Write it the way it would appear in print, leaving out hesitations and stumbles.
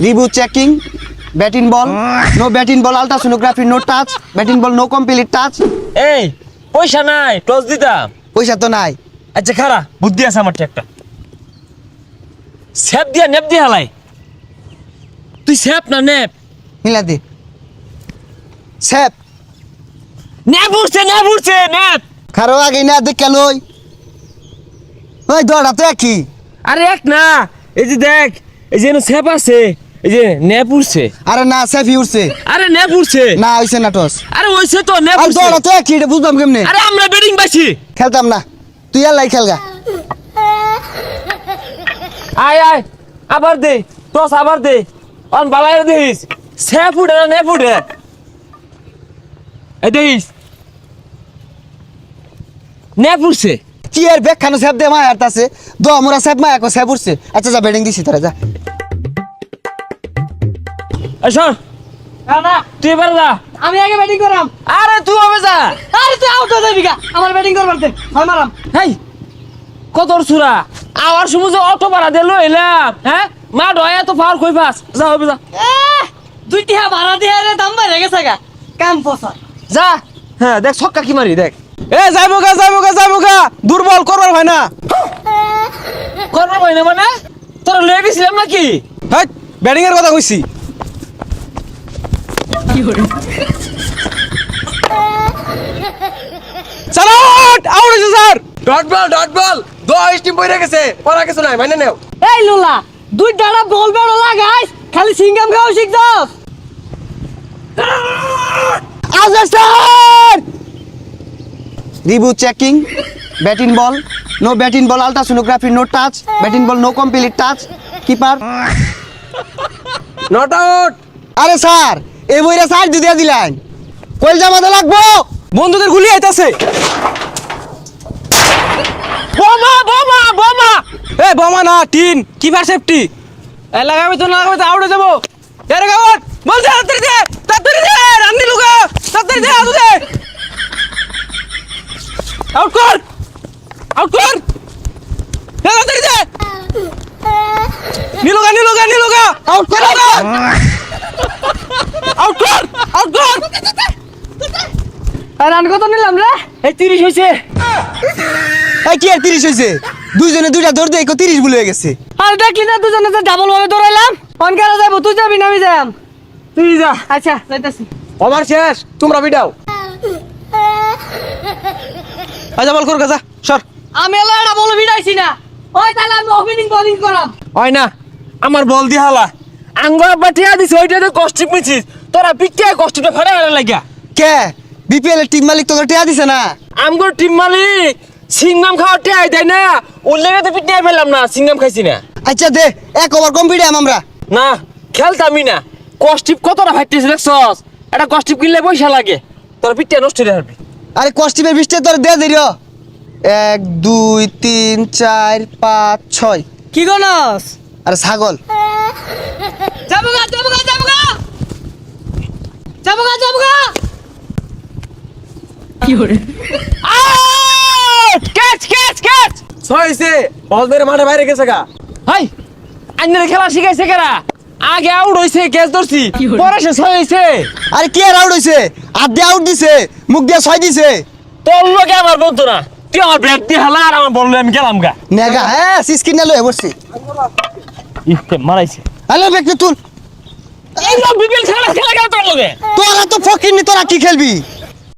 Reboot checking. Batting ball. No batting ball. Ultrasonography. No touch. Batting ball. No complete touch. এই পয়সা নাই toss দিতাম। পয়সা তো নাই। আচ্ছা খারা বুদ্ধি আছে আমার একটা স্যাপ দিয়া নেপ দিয়া হালাই তুই স্যাপ না নেপ মিলা দে। স্যাপ। নেপ উঠছে নেপ খারো আগে না দেখে লই। ওই দড়া তো একই। আরে এক না এই যে দেখ এই যে স্যাপ আছে এই যে নেপ উঠছে আরে না স্যাফি উঠছে। আরে নেপ উঠছে না হইছে না টস। আরে ওইছে তো নেপ আর উঠছে দড়া তো একই এটা বুঝলাম কেমনে। আরে আমরা ব্যাটিং পাইছি খেলতাম না। তুই আল্লাহ খেলগা। আয় আবার দে টস আবার দে অন বালাই দিস স্যাপ উঠে না নেপ উঠে এই দিস নেপ উঠছে কি এর ব্যাগ খানো স্যাপ দে মায়া হারতাছে। দ মোরা স্যাপ মায়া কো স্যাপ উঠছে। আচ্ছা যা ব্যাটিং দিছি তারা যা। শোন না তুই এবার যা আমি আগে ব্যাটিং করাম। আরে তুই হবে যা আরে তুই আউট হয়ে যাবি গা আমার ব্যাটিং করবার দে হয় মারাম। হেই কত সুরা আবার সমুদ্র অটো ভাড়া দিল এলাম হ্যাঁ মা ডয়া তো পাওয়ার কই পাস যা হবে যা দুই টিহা ভাড়া দিয়ে রে দাম বাইরে গেছে গা কাম পয়সা যা হ্যাঁ দেখ ছক্কা কি মারি দেখ এ যাইবো গা দুর্বল করবার হয় না। করবার পাই না মানে তোরা লয়ে গেছিলাম নাকি হেই ব্যাটিং এর কথা কইছি। চালো আউট হইছে স্যার। ডট বল 10 টিম পড়ে গেছে পড়া কিছু নাই মানে নেও এই লোলা দুই ডাড়া বল বেড়ো লাগাইস খালি সিঙ্গাম খাও শিখছস। Azastar! Reboot checking. Batting ball. No batting ball. Ultrasonography. No touch. Batting ball. No complete touch. Keeper. Not out আরে স্যার এই বইরা স্যার দিয়ে দিলেন। কইল জামাতে লাগবো। বন্ধুদের গুলি আইতাছে। বোমা এ বোমা না টিন কিপার সেফটি। এ লাগাবে তো আউট হয়ে যাবো। এর গাওয়াত বল তাড়াতাড়ি দে রান্নি লুকা তাড়াতাড়ি দে আউট দে। আউট কর তাড়াতাড়ি দে নিলুগা আউট কর রান কত নিলাম রে? এই 30 হইছে এই কি আর 30 হইছে? দুইজনে দুইটা দৌড় দিয়ে 30 ভুল হয়ে গেছে। আর দেখলি না দুজনে তো ডাবল ভাবে দৌড়াইলাম। অনকারা যাবো তুই যাবি না আমি যাম। তুই যা আচ্ছা যাইতাছি। ওভার শেষ তোমরা বিডাও আচ্ছা বল কর গা যা সর। আমি এলা এটা বলে ভিড়াইছি না। ওই তাহলে আমি ওপেনিং বোলিং করাম। হয় না আমার বল দি হালা আঙ্গুর বাটিয়া দিছ ওইটাতে কষ্টিপ মিছিস তোরা পিটিয়া কষ্টিপটা ফাড়া হারা লাগিয়া কে বিপিএল এর টিম মালিক তোকে টিয়া দিছে না? আমগো টিম মালিক সিংনাম খাওয়ার টিয়াই দেয় না ওর লেগে তো পিটিয়া পেলাম না সিংনাম খাইছি না আচ্ছা দে এক ওভার কম্পিটিয়াম আমরা। না খেলতামই না কষ্টিপ কতটা ফাইতেছে দেখছস এটা কষ্টিপ কিনলে পয়সা লাগে তোর পিটিয়া নষ্ট হয়ে যাবে আরে কস্টিপের বৃষ্টি তোর দে দিও। 1 2 3 4 5 6 কি গনস? আরে ছাগল। যাবো গা কি হরে আউট ক্যাচ 6 হইছে বল ধরে মাঠে বাইরে গেছে গা হাই আন্নের খেলা শিখাইছে কেরা আগে আউট হইছে ক্যাচ ধরছি পরে সে ছয় হইছে আরে কে আর আউট হইছে? হাত দিয়ে আউট দিছে, মুখ দিয়ে 6 দিছে। তোর লোকে আমার বলতো না তুই আমার ব্যাট দিয়ে হালা আর আমার বললো আমি গেলাম গা নেগা হ্যাঁ সিস্কিন না লয়ে বসছি। ইফতে মারাইছে হ্যালো ব্যক্তি তুল। এই লোক বিপিএল খেলা গেল তোর লগে তোরা তো ফকির নি তোরা কি খেলবি?